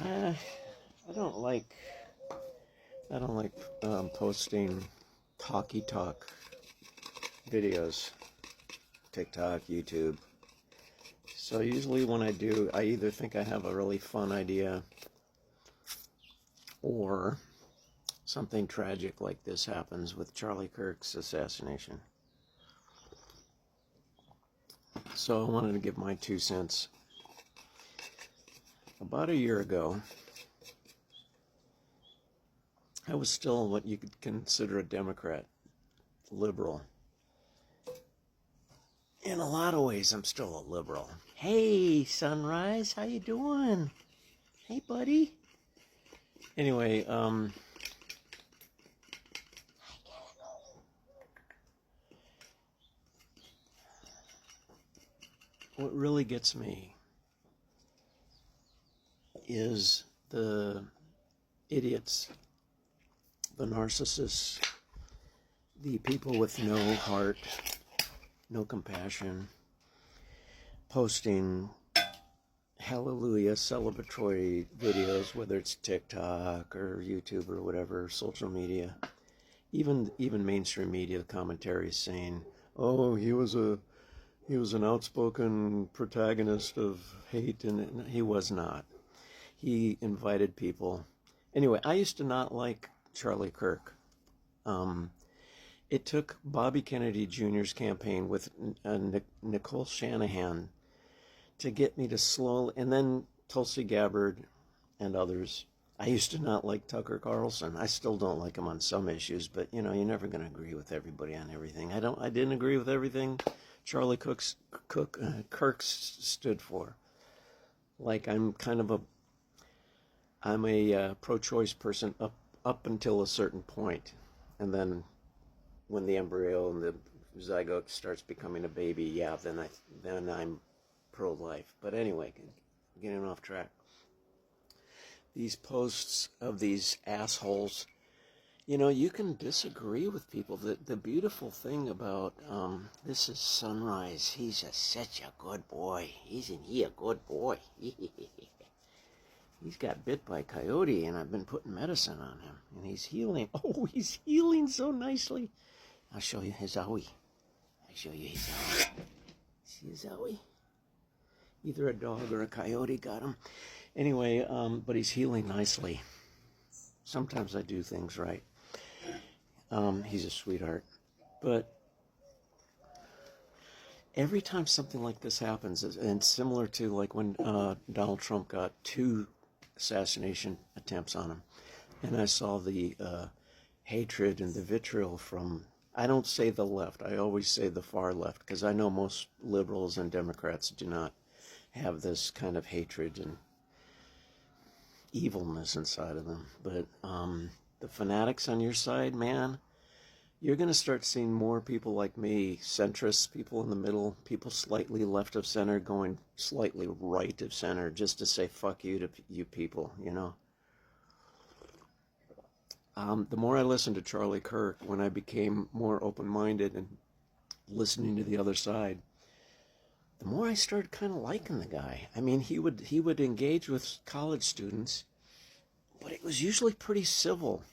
Uh, I don't like posting talky talk videos, TikTok, YouTube. So usually when I do, I either think I have a really fun idea or something tragic like this happens with Charlie Kirk's assassination. So I wanted to give my 2 cents. About a year ago, I was still what you could consider a Democrat, liberal. In a lot of ways, I'm still a liberal. Hey, Sunrise, how you doing? Hey, buddy. Anyway, what really gets me is the idiots, the narcissists, the people with no heart, no compassion, posting hallelujah celebratory videos, whether it's TikTok or YouTube or whatever, social media, even mainstream media commentaries saying, "Oh, he was an outspoken protagonist of hate," and he was not. He invited people. Anyway, I used to not like Charlie Kirk. It took Bobby Kennedy Jr.'s campaign with Nicole Shanahan to get me to slow, and then Tulsi Gabbard and others. I used to not like Tucker Carlson. I still don't like him on some issues, but you're never going to agree with everybody on everything. I didn't agree with everything Charlie Kirk stood for. Like I'm a pro-choice person up until a certain point, and then when the embryo and the zygote starts becoming a baby, yeah, then I'm pro-life. But anyway, getting off track. These posts of these assholes, you can disagree with people. The beautiful thing about this is Sunrise. He's such a good boy. Isn't he a good boy? He's got bit by a coyote, and I've been putting medicine on him, and he's healing. Oh, he's healing so nicely. I'll show you his owie. See his owie? Either a dog or a coyote got him. Anyway, but he's healing nicely. Sometimes I do things right. He's a sweetheart. But every time something like this happens, and similar to like when Donald Trump got 2 assassination attempts on him, and I saw the hatred and the vitriol from, I don't say the left, I always say the far left, because I know most liberals and Democrats do not have this kind of hatred and evilness inside of them. But the fanatics on your side, man, you're going to start seeing more people like me, centrists, people in the middle, people slightly left of center going slightly right of center, just to say fuck you to you people, The more I listened to Charlie Kirk, when I became more open-minded and listening to the other side, the more I started kind of liking the guy. I mean, he would engage with college students, but it was usually pretty civil.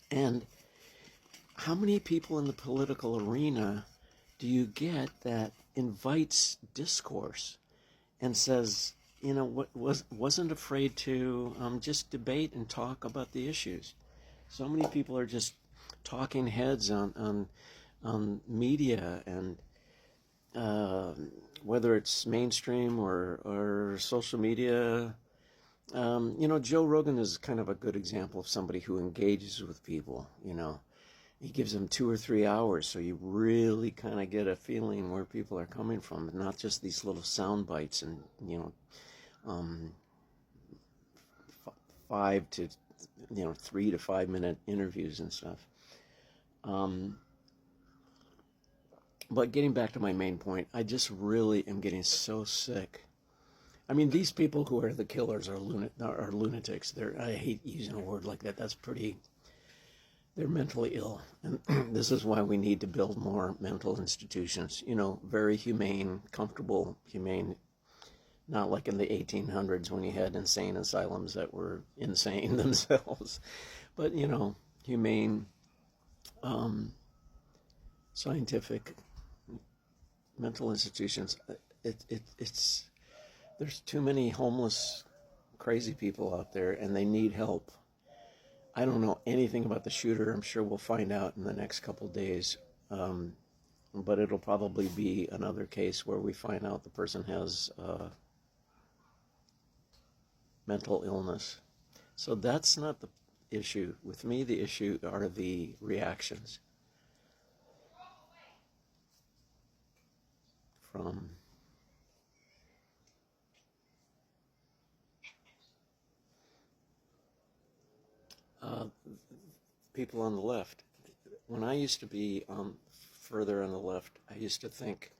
And how many people in the political arena do you get that invites discourse and says, wasn't afraid to just debate and talk about the issues? So many people are just talking heads on media, and whether it's mainstream or social media. Joe Rogan is kind of a good example of somebody who engages with people. He gives them 2 or 3 hours, so you really kind of get a feeling where people are coming from, not just these little sound bites and 5 to 3 to 5 minute interviews and stuff. But getting back to my main point, I just really am getting so sick. I mean, these people who are the killers are lunatics. I hate using a word like that. They're mentally ill. And this is why we need to build more mental institutions. Very humane, comfortable, humane Not like in the 1800s when you had insane asylums that were insane themselves, but humane, um, scientific mental institutions. It's there's too many homeless, crazy people out there, and they need help. I don't know anything about the shooter. I'm sure we'll find out in the next couple days. But it'll probably be another case where we find out the person has mental illness. So that's not the issue. With me, the issue are the reactions from people on the left. When I used to be further on the left, I used to think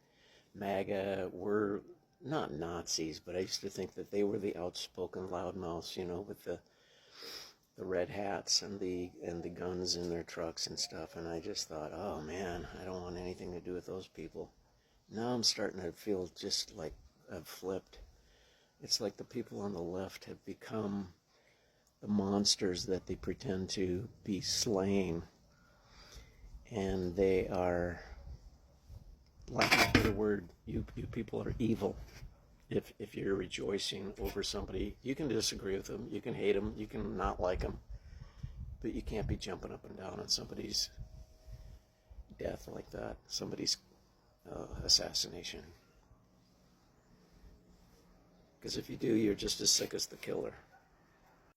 MAGA were not Nazis, but I used to think that they were the outspoken loudmouths, with the red hats and the guns in their trucks and stuff. And I just thought, oh man, I don't want anything to do with those people. Now I'm starting to feel just like I've flipped. It's like the people on the left have become the monsters that they pretend to be slaying. And they are, like the word, you people are evil. If you're rejoicing over somebody, you can disagree with them, you can hate them, you can not like them, but you can't be jumping up and down on somebody's death like that, somebody's assassination. Because if you do, you're just as sick as the killer.